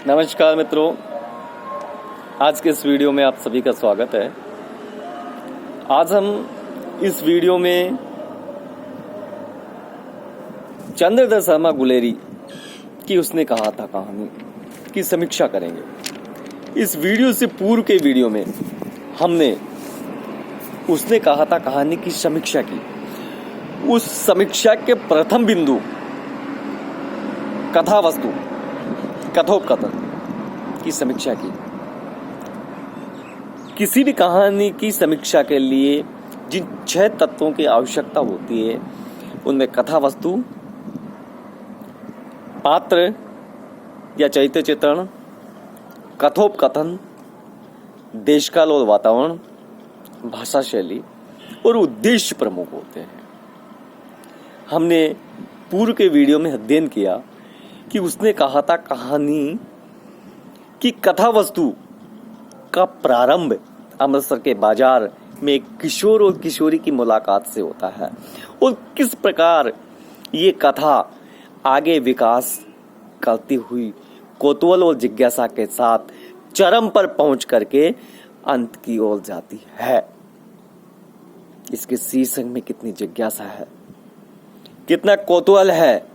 नमस्कार मित्रों, आज के इस वीडियो में आप सभी का स्वागत है। आज हम इस वीडियो में चंद्रधर शर्मा गुलेरी की उसने कहा था कहानी की समीक्षा करेंगे। इस वीडियो से पूर्व के वीडियो में हमने उसने कहा था कहानी की समीक्षा की। उस समीक्षा के प्रथम बिंदु कथा वस्तु कथोपकथन की समीक्षा की। किसी भी कहानी की समीक्षा के लिए जिन 6 तत्वों की आवश्यकता होती है उनमें कथा वस्तु, पात्र या चरित्र चित्रण, कथोपकथन, देशकाल और वातावरण, भाषा शैली और उद्देश्य प्रमुख होते हैं। हमने पूर्व के वीडियो में अध्ययन किया कि उसने कहा था कहानी की कथा वस्तु का प्रारंभ अमृतसर के बाजार में एक किशोर और किशोरी की मुलाकात से होता है और किस प्रकार ये कथा आगे विकास करती हुई कौतूहल और जिज्ञासा के साथ चरम पर पहुंच करके अंत की ओर जाती है। इसके शीर्षक में कितनी जिज्ञासा है, कितना कौतूहल है,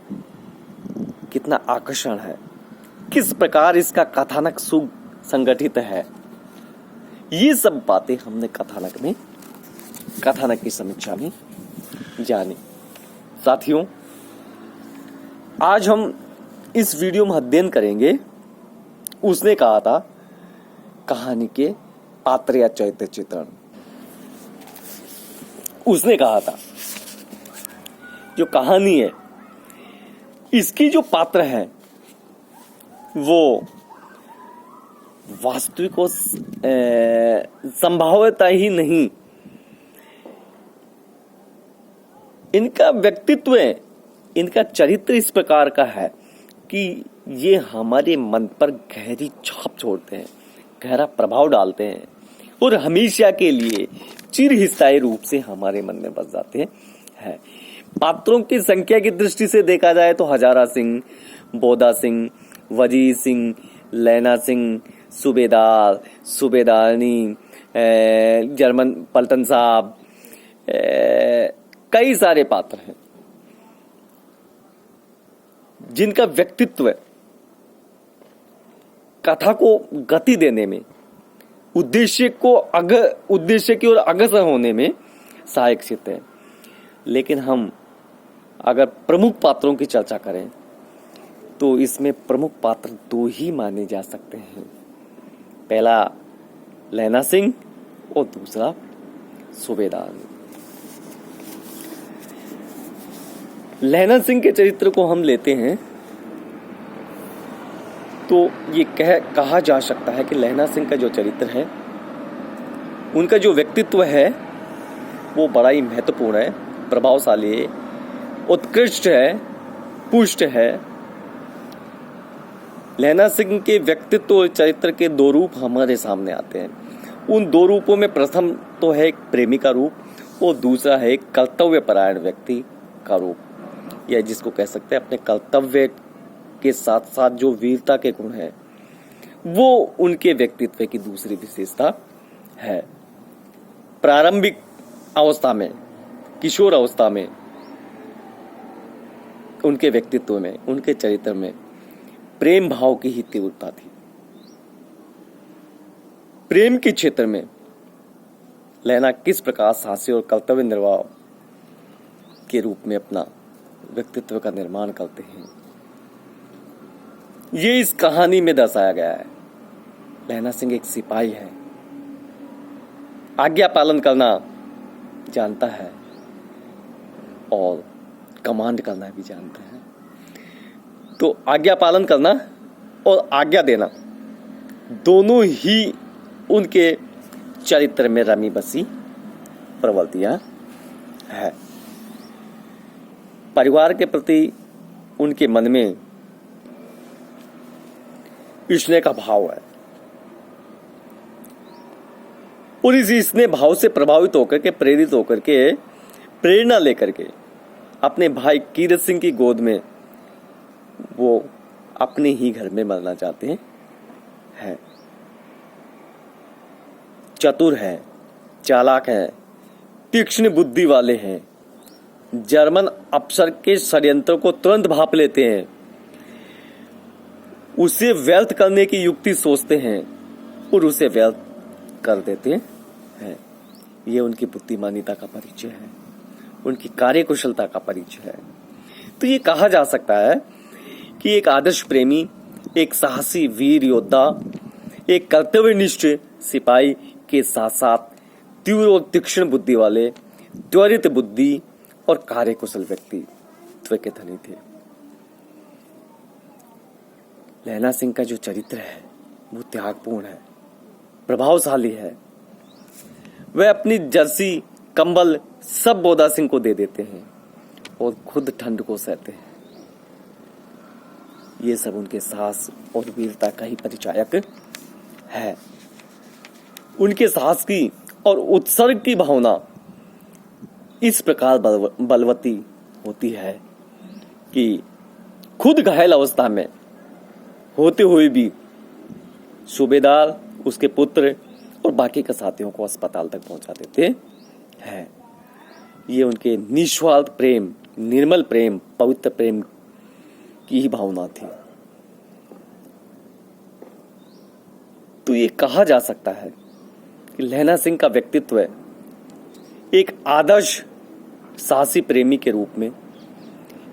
कितना आकर्षण है, किस प्रकार इसका कथानक सुसंगठित है, ये सब बातें हमने कथानक की समीक्षा में जानी। साथियों, आज हम इस वीडियो में अध्ययन करेंगे उसने कहा था कहानी के पात्र या चरित्र चित्रण। उसने कहा था जो कहानी है इसकी जो पात्र है वो वास्तविक और संभाव्यता ही नहीं, इनका व्यक्तित्व, इनका चरित्र इस प्रकार का है कि ये हमारे मन पर गहरी छाप छोड़ते हैं, गहरा प्रभाव डालते हैं और हमेशा के लिए चिरस्थायी रूप से हमारे मन में बस जाते हैं। पात्रों की संख्या की दृष्टि से देखा जाए तो हजारा सिंह, बोधा सिंह, वजीर सिंह, लैना सिंह, सूबेदार, सूबेदारनी, जर्मन पलटन साहब, कई सारे पात्र हैं जिनका व्यक्तित्व कथा को गति देने में, उद्देश्य की ओर अग्रसर होने में सहायक सिद्ध है। लेकिन हम अगर प्रमुख पात्रों की चर्चा करें तो इसमें प्रमुख पात्र 2 ही माने जा सकते हैं। पहला लैना सिंह और दूसरा सूबेदार। लैना सिंह के चरित्र को हम लेते हैं तो ये कहा जा सकता है कि लैना सिंह का जो चरित्र है, उनका जो व्यक्तित्व है वो बड़ा ही महत्वपूर्ण है, प्रभावशाली है, उत्कृष्ट है, पुष्ट है। लैना सिंह के व्यक्तित्व और चरित्र के 2 रूप हमारे सामने आते हैं। उन 2 रूपों में प्रथम तो है एक प्रेमी का रूप और दूसरा है एक कर्तव्यपरायण व्यक्ति का रूप, या जिसको कह सकते हैं अपने कर्तव्य के साथ साथ जो वीरता के गुण हैं वो उनके व्यक्तित्व की दूसरी विशेषता है। प्रारंभिक अवस्था में, किशोर अवस्था में उनके व्यक्तित्व में, उनके चरित्र में प्रेम भाव की ही तीव्रता थी। प्रेम के क्षेत्र में लैना किस प्रकार साहसी और कर्तव्य निर्वाह के रूप में अपना व्यक्तित्व का निर्माण करते हैं, ये इस कहानी में दर्शाया गया है। लैना सिंह एक सिपाही है, आज्ञा पालन करना जानता है और कमांड करना भी जानता है। तो आज्ञा पालन करना और आज्ञा देना दोनों ही उनके चरित्र में रमी बसी प्रवृत्तियां है। परिवार के प्रति उनके मन में स्नेह का भाव है और इस स्नेह भाव से प्रभावित होकर के, प्रेरित होकर के, प्रेरणा लेकर के अपने भाई कीरत सिंह की गोद में वो अपने ही घर में मरना चाहते हैं है, चतुर है, चालाक है, तीक्ष्ण बुद्धि वाले हैं, जर्मन अफसर के षड्यंत्र को तुरंत भांप लेते हैं, उसे व्यर्थ करने की युक्ति सोचते हैं और उसे व्यर्थ कर देते हैं। ये उनकी बुद्धिमानिता का परिचय है, उनकी कार्यकुशलता का परिचय है। तो ये कहा जा सकता है कि एक आदर्श प्रेमी, एक साहसी वीर योद्धा, एक कर्तव्यनिष्ठ सिपाही के साथ साथ तीव्र और तीक्ष्ण बुद्धि वाले, त्वरित बुद्धि और कार्यकुशल व्यक्तित्व के धनी थे। लैला सिंह का जो चरित्र है वो त्यागपूर्ण है, प्रभावशाली है। वह अपनी जर्सी, कंबल सब बोधा सिंह को दे देते हैं और खुद ठंड को सहते हैं। ये सब उनके साहस और वीरता का ही परिचायक है। उनके साहस की और उत्सर्ग की भावना इस प्रकार बलवती होती है कि खुद घायल अवस्था में होते हुए भी सूबेदार, उसके पुत्र और बाकी के साथियों को अस्पताल तक पहुंचा देते हैं। ये उनके निस्वार्थ प्रेम, निर्मल प्रेम, पवित्र प्रेम की ही भावना थी। तो ये कहा जा सकता है कि लैला सिंह का व्यक्तित्व एक आदर्श साहसी प्रेमी के रूप में,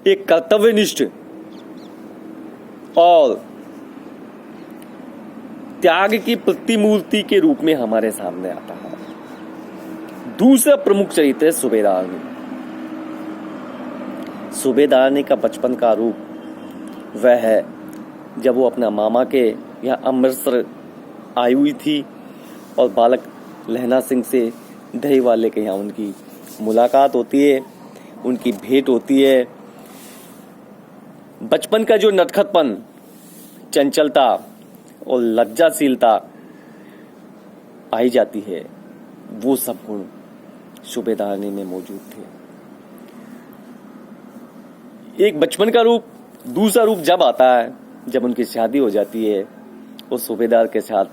एक कर्तव्यनिष्ठ और त्याग की प्रतिमूर्ति के रूप में हमारे सामने आता है। दूसरा प्रमुख चरित्र है सूबेदारनी। सूबेदारनी का बचपन का रूप वह है जब वो अपना मामा के यहाँ अमृतसर आई हुई थी और बालक लैला सिंह से दही वाले के यहाँ उनकी मुलाकात होती है, उनकी भेंट होती है। बचपन का जो नटखटपन, चंचलता और लज्जाशीलता पाई जाती है, वो सब गुण सूबेदारनी में मौजूद थे। एक बचपन का रूप। दूसरा रूप जब आता है, जब उनकी शादी हो जाती है और सूबेदार के साथ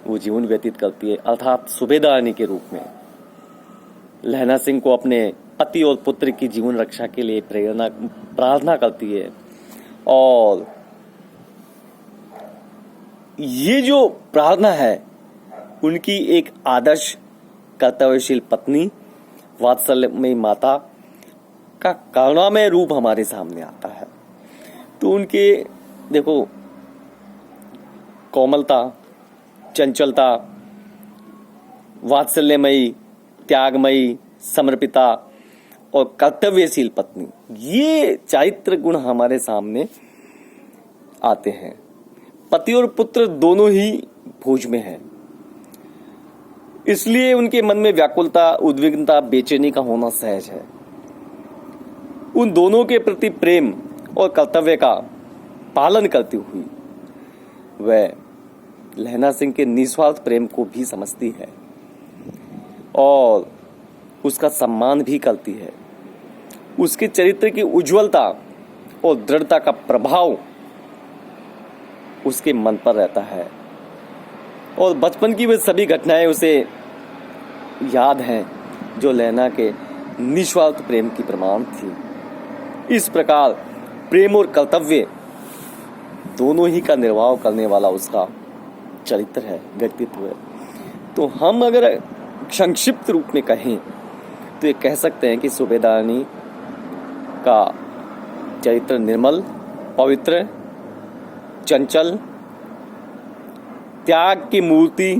वो जीवन व्यतीत करती है, अर्थात सूबेदारनी के रूप में लैला सिंह को अपने पति और पुत्र की जीवन रक्षा के लिए प्रार्थना करती है। और ये जो प्रार्थना है उनकी एक आदर्श कर्तव्यशील पत्नी, वात्सल्यमयी माता का करुणामय रूप हमारे सामने आता है। तो उनके देखो कोमलता, चंचलता, वात्सल्यमयी, त्यागमयी, समर्पिता और कर्तव्यशील पत्नी, ये चारित्र गुण हमारे सामने आते हैं। पति और पुत्र दोनों ही फौज में हैं, इसलिए उनके मन में व्याकुलता, उद्विग्नता, बेचैनी का होना सहज है। उन दोनों के प्रति प्रेम और कर्तव्य का पालन करती हुई वह लैला सिंह के निस्वार्थ प्रेम को भी समझती है और उसका सम्मान भी करती है। उसके चरित्र की उज्ज्वलता और दृढ़ता का प्रभाव उसके मन पर रहता है और बचपन की वे सभी घटनाएं उसे याद हैं जो लैला के निस्वार्थ प्रेम की प्रमाण थी। इस प्रकार प्रेम और कर्तव्य दोनों ही का निर्वाह करने वाला उसका चरित्र है, व्यक्तित्व है। तो हम अगर संक्षिप्त रूप में कहें तो ये कह सकते हैं कि सूबेदारनी का चरित्र निर्मल, पवित्र, चंचल, त्याग की मूर्ति,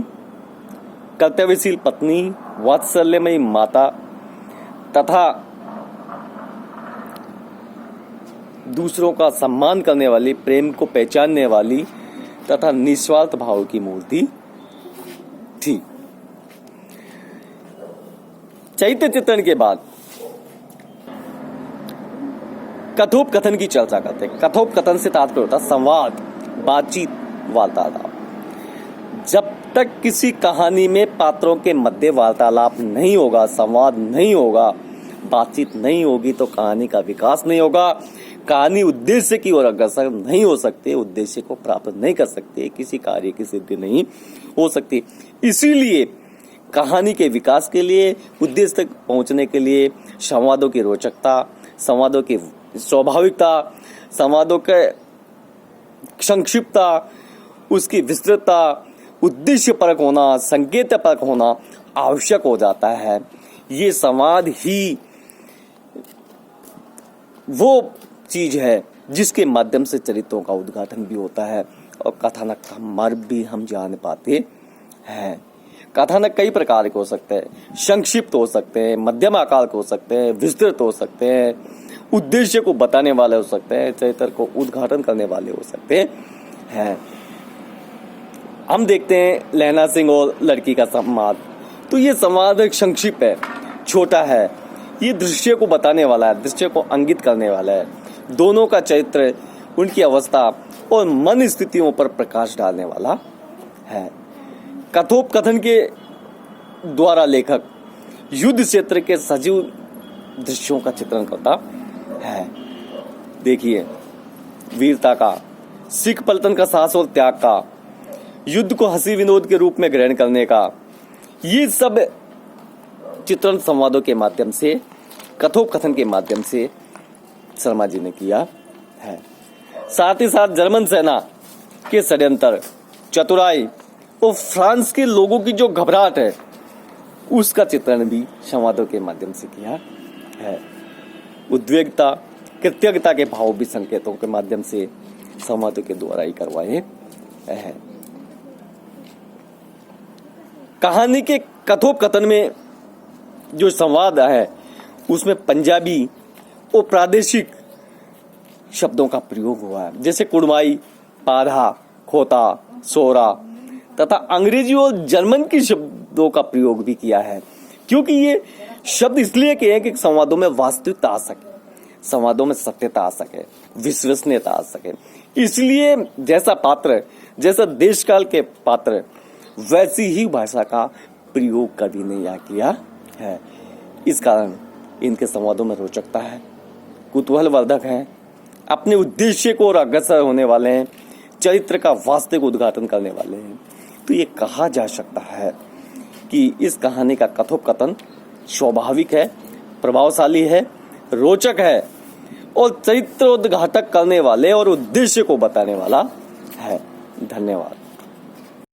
कर्तव्यशील पत्नी, वात्सल्यमयी माता तथा दूसरों का सम्मान करने वाली, प्रेम को पहचानने वाली तथा निस्वार्थ भाव की मूर्ति थी। चरित्र चित्रण के बाद कथोपकथन की चर्चा करते हैं। कथोपकथन से तात्पर्य होता है संवाद, बातचीत, वार्तालाप। जब तक किसी कहानी में पात्रों के मध्य वार्तालाप नहीं होगा, संवाद नहीं होगा, बातचीत नहीं होगी तो कहानी का विकास नहीं होगा, कहानी उद्देश्य की ओर अग्रसर नहीं हो सकते, उद्देश्य को प्राप्त नहीं कर सकते, किसी कार्य की सिद्धि नहीं हो सकती। इसीलिए कहानी के विकास के लिए, उद्देश्य तक पहुंचने के लिए संवादों की रोचकता, संवादों की स्वाभाविकता, संवादों के संक्षिप्तता, उसकी विस्तृतता, उद्देश्य परक होना, संकेत परक होना आवश्यक हो जाता है। ये संवाद ही वो चीज है जिसके माध्यम से चरित्रों का उद्घाटन भी होता है और कथानक का मार्ग भी हम जान पाते हैं। कथानक कई प्रकार के हो सकते हैं, संक्षिप्त हो सकते हैं, मध्यम आकार के हो सकते हैं, विस्तृत हो सकते हैं, उद्देश्य को बताने वाले हो सकते हैं, चरित्र को उद्घाटन करने वाले हो सकते हैं। हम देखते हैं लहना सिंह और लड़की का संवाद। तो ये संवाद एक संक्षिप्त है, छोटा है, ये दृश्य को बताने वाला है, दृश्य को अंकित करने वाला है, दोनों का चरित्र, उनकी अवस्था और मन स्थितियों पर प्रकाश डालने वाला है। कथोपकथन के द्वारा लेखक युद्ध क्षेत्र के सजीव दृश्यों का चित्रण करता है। देखिए, वीरता का, सिख पलटन का साहस और त्याग का, युद्ध को हंसी विनोद के रूप में ग्रहण करने का, ये सब चित्रण संवादों के माध्यम से, कथोपकथन के माध्यम से शर्मा जी ने किया है। साथ ही साथ जर्मन सेना के षड्यंत्र, चतुराई और फ्रांस के लोगों की जो घबराहट है, उसका चित्रण भी संवादों के माध्यम से किया है। उद्वेगता, कृतज्ञता के भाव भी संकेतों के माध्यम से संवादों के द्वारा ही करवाए हैं। कहानी के कथोपकथन में जो संवाद है, उसमें पंजाबी और प्रादेशिक शब्दों का प्रयोग हुआ है, जैसे कुड़माई, पाधा, खोता, सोरा, तथा अंग्रेजी और जर्मन की शब्दों का प्रयोग भी किया है, क्योंकि ये शब्द इसलिए किए हैं कि संवादों में वास्तविकता आ सके, संवादों में सत्यता आ सके, विश्वसनीयता आ सके। इसलिए जैसा पात्र, जैसा देशकाल के पात्र, वैसी ही भाषा का प्रयोग कभी नहीं यहाँ किया है। इस कारण इनके संवादों में रोचकता है, कुतूहलवर्धक है, अपने उद्देश्य को और अग्रसर होने वाले हैं, चरित्र का वास्तविक उद्घाटन करने वाले हैं। तो ये कहा जा सकता है कि इस कहानी का कथोपकथन स्वाभाविक है, प्रभावशाली है, रोचक है और चरित्र उद्घाटक करने वाले और उद्देश्य को बताने वाला है। धन्यवाद।